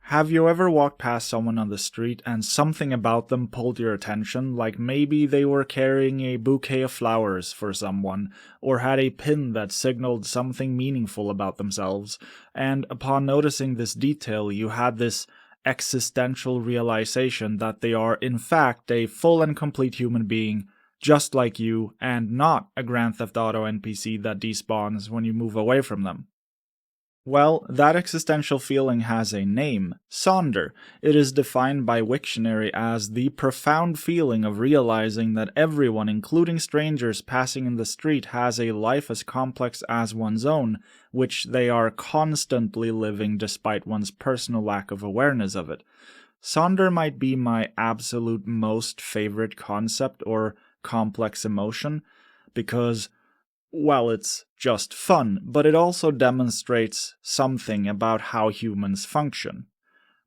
Have you ever walked past someone on the street and something about them pulled your attention, like maybe they were carrying a bouquet of flowers for someone, or had a pin that signaled something meaningful about themselves, and upon noticing this detail you had this existential realization that they are in fact a full and complete human being, just like you, and not a Grand Theft Auto NPC that despawns when you move away from them? Well, that existential feeling has a name, sonder. It is defined by Wiktionary as the profound feeling of realizing that everyone, including strangers passing in the street, has a life as complex as one's own, which they are constantly living despite one's personal lack of awareness of it. Sonder might be my absolute most favorite concept or complex emotion, because well, it's just fun, but it also demonstrates something about how humans function.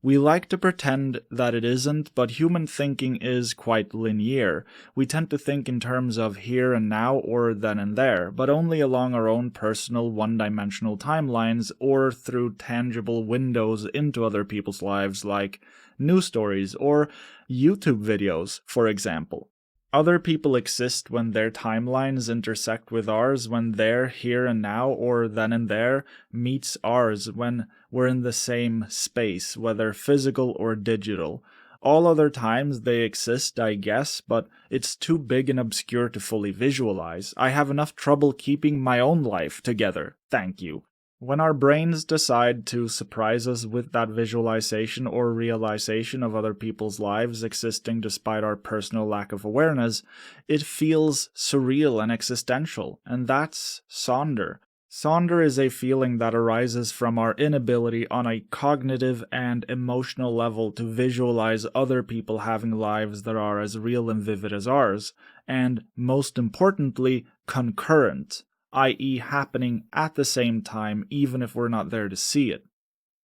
We like to pretend that it isn't, but human thinking is quite linear. We tend to think in terms of here and now or then and there, but only along our own personal one-dimensional timelines or through tangible windows into other people's lives like news stories or YouTube videos, for example. Other people exist when their timelines intersect with ours, when their here and now or then and there meets ours, when we're in the same space, whether physical or digital. All other times they exist, I guess, but it's too big and obscure to fully visualize. I have enough trouble keeping my own life together, thank you. When our brains decide to surprise us with that visualization or realization of other people's lives existing despite our personal lack of awareness, it feels surreal and existential, and that's sonder. Sonder is a feeling that arises from our inability on a cognitive and emotional level to visualize other people having lives that are as real and vivid as ours, and most importantly, concurrent, i.e. happening at the same time even if we're not there to see it.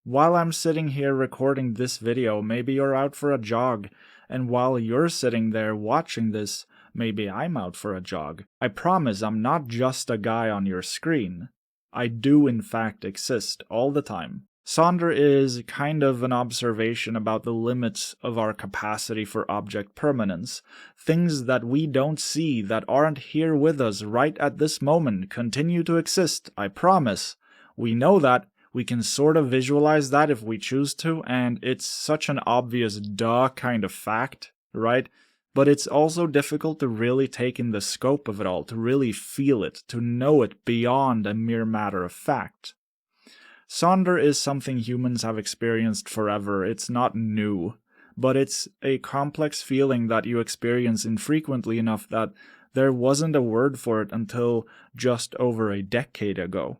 While I'm sitting here recording this video, maybe you're out for a jog, and while you're sitting there watching this, maybe I'm out for a jog. I promise I'm not just a guy on your screen. I do in fact exist all the time. Sonder is kind of an observation about the limits of our capacity for object permanence. Things that we don't see, that aren't here with us right at this moment, continue to exist, I promise. We know that, we can sort of visualize that if we choose to, and it's such an obvious duh kind of fact, right? But it's also difficult to really take in the scope of it all, to really feel it, to know it beyond a mere matter of fact. Sonder is something humans have experienced forever. It's not new, but it's a complex feeling that you experience infrequently enough that there wasn't a word for it until just over a decade ago.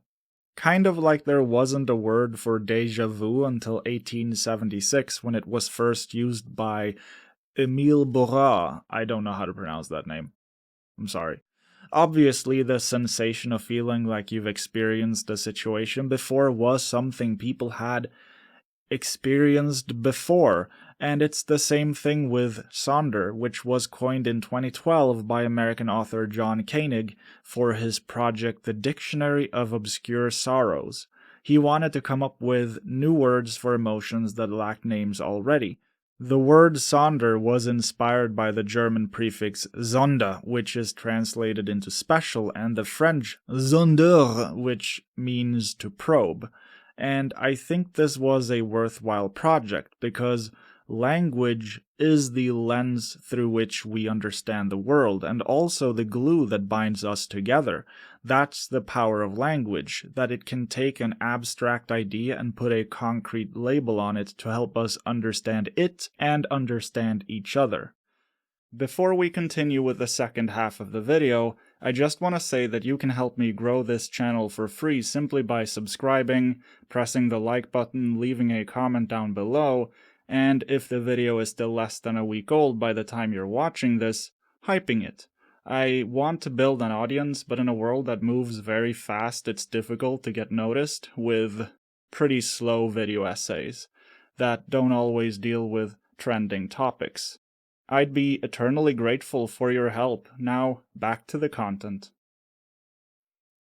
Kind of like there wasn't a word for déjà vu until 1876 when it was first used by Émile Borra. I don't know how to pronounce that name. I'm sorry. Obviously, the sensation of feeling like you've experienced a situation before was something people had experienced before, and it's the same thing with sonder, which was coined in 2012 by American author John Koenig for his project The Dictionary of Obscure Sorrows. He wanted to come up with new words for emotions that lacked names already. The word sonder was inspired by the German prefix sonder, which is translated into special, and the French sonder, which means to probe. And I think this was a worthwhile project, because language is the lens through which we understand the world, and also the glue that binds us together. That's the power of language, that it can take an abstract idea and put a concrete label on it to help us understand it and understand each other. Before we continue with the second half of the video, I just want to say that you can help me grow this channel for free simply by subscribing, pressing the like button, leaving a comment down below, and if the video is still less than a week old by the time you're watching this, hyping it. I want to build an audience, but in a world that moves very fast, it's difficult to get noticed with pretty slow video essays that don't always deal with trending topics. I'd be eternally grateful for your help. Now, back to the content.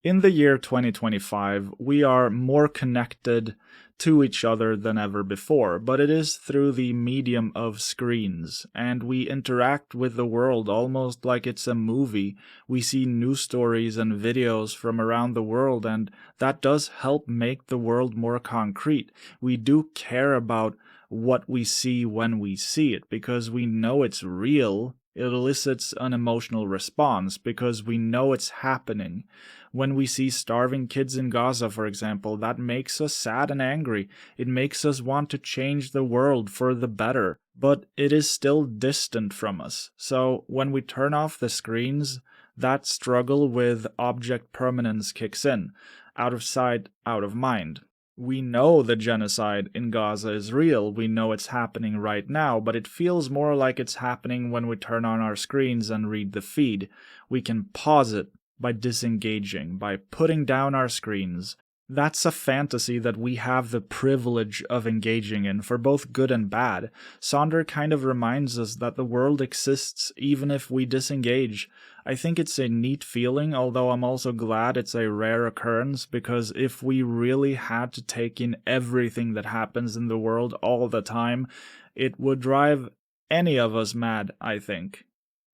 In the year 2025, we are more connected to each other than ever before, but it is through the medium of screens, and we interact with the world almost like it's a movie. We see news stories and videos from around the world, and that does help make the world more concrete. We do care about what we see when we see it, because we know it's real. It elicits an emotional response because we know it's happening. When we see starving kids in Gaza, for example, that makes us sad and angry. It makes us want to change the world for the better, but it is still distant from us. So when we turn off the screens, that struggle with object permanence kicks in. Out of sight, out of mind. We know the genocide in Gaza is real, we know it's happening right now, but it feels more like it's happening when we turn on our screens and read the feed. We can pause it by disengaging, by putting down our screens. That's a fantasy that we have the privilege of engaging in, for both good and bad. Sonder kind of reminds us that the world exists even if we disengage. I think it's a neat feeling, although I'm also glad it's a rare occurrence, because if we really had to take in everything that happens in the world all the time, it would drive any of us mad, I think.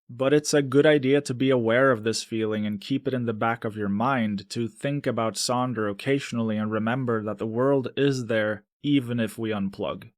But it's a good idea to be aware of this feeling and keep it in the back of your mind, to think about Sonder occasionally and remember that the world is there even if we unplug.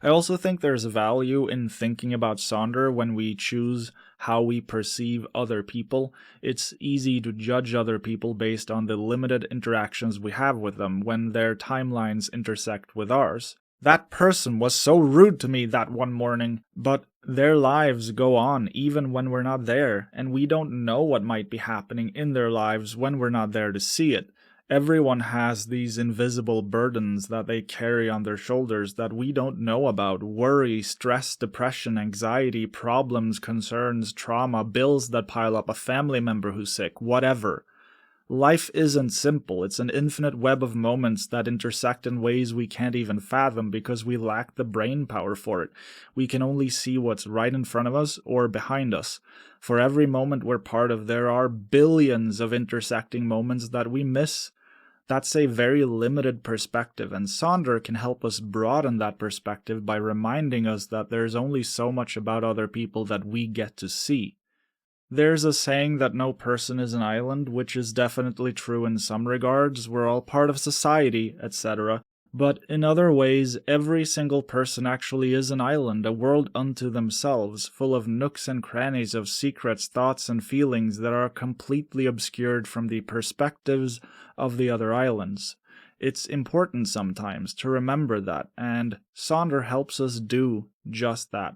I also think there's value in thinking about Sonder when we choose how we perceive other people. It's easy to judge other people based on the limited interactions we have with them when their timelines intersect with ours. That person was so rude to me that one morning, but their lives go on even when we're not there, and we don't know what might be happening in their lives when we're not there to see it. Everyone has these invisible burdens that they carry on their shoulders that we don't know about. Worry, stress, depression, anxiety, problems, concerns, trauma, bills that pile up, a family member who's sick, whatever. Life isn't simple. It's an infinite web of moments that intersect in ways we can't even fathom because we lack the brain power for it. We can only see what's right in front of us or behind us. For every moment we're part of, there are billions of intersecting moments that we miss. That's a very limited perspective, and Sonder can help us broaden that perspective by reminding us that there's only so much about other people that we get to see. There's a saying that no person is an island, which is definitely true in some regards. We're all part of society, etc. But in other ways, every single person actually is an island, a world unto themselves, full of nooks and crannies of secrets, thoughts, and feelings that are completely obscured from the perspectives of the other islands. It's important sometimes to remember that, and Sonder helps us do just that.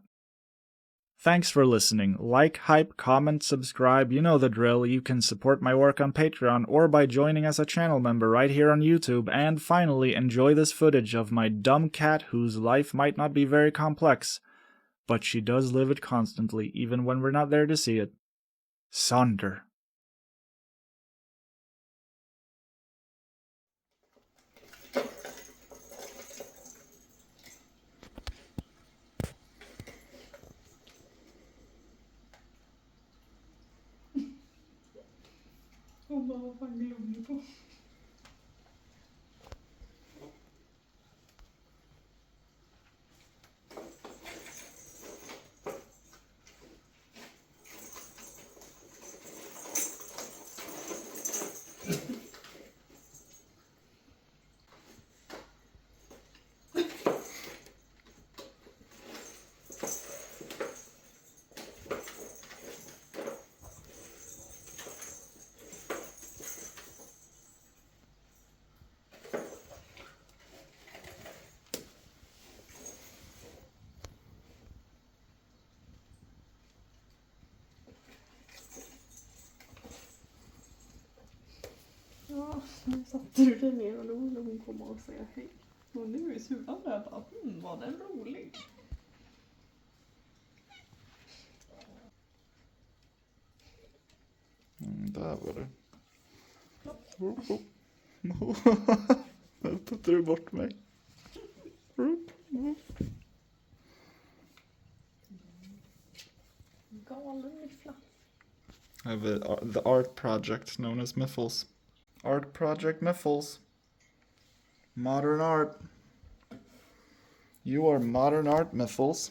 Thanks for listening. Like, hype, comment, subscribe, you know the drill. You can support my work on Patreon or by joining as a channel member right here on YouTube. And finally, enjoy this footage of my dumb cat whose life might not be very complex, but she does live it constantly, even when we're not there to see it. Sonder. Hon bara, vad fan glömde du på? Ja, nu satte du dig ner och då ville hon komma och säga hej. Och nu är sulan där jag bara, var den rolig? Där var det. Nu puttade du bort mig. Galen miffla. I have the art project known as Miffles. Art Project Miffles. Modern art. You are modern art, Mythos.